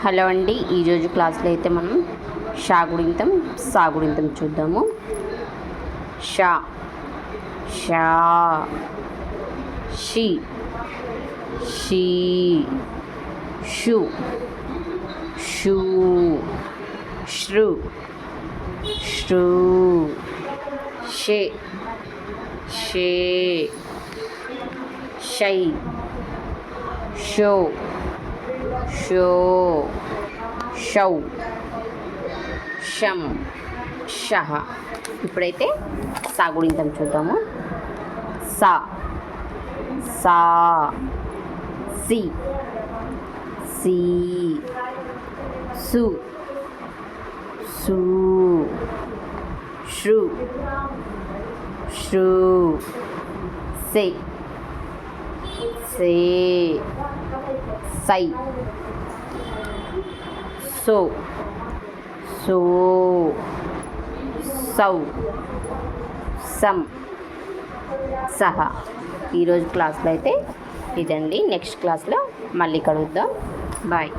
Hello అండి, ఈరోజు క్లాస్లో అయితే మనం షా గుణింతం సా గుణింతం చూద్దాము. షా, షా, షి, షీ, షు, షూ, శ్రు, శ్రూ, షే, షే, షై, షో, షో, షౌ, షం, షహ. ఇప్పుడైతే సా గుణింతం చూద్దాము. సా, సా, సి, సి, సు, సు, శ్రు, శ్రు, సే, సే, సై, సో, సో, సౌ, సం, సహ. ఈరోజు క్లాస్లో అయితే ఇదండి. నెక్స్ట్ క్లాస్లో మళ్ళీ కలుద్దాం. బాయ్.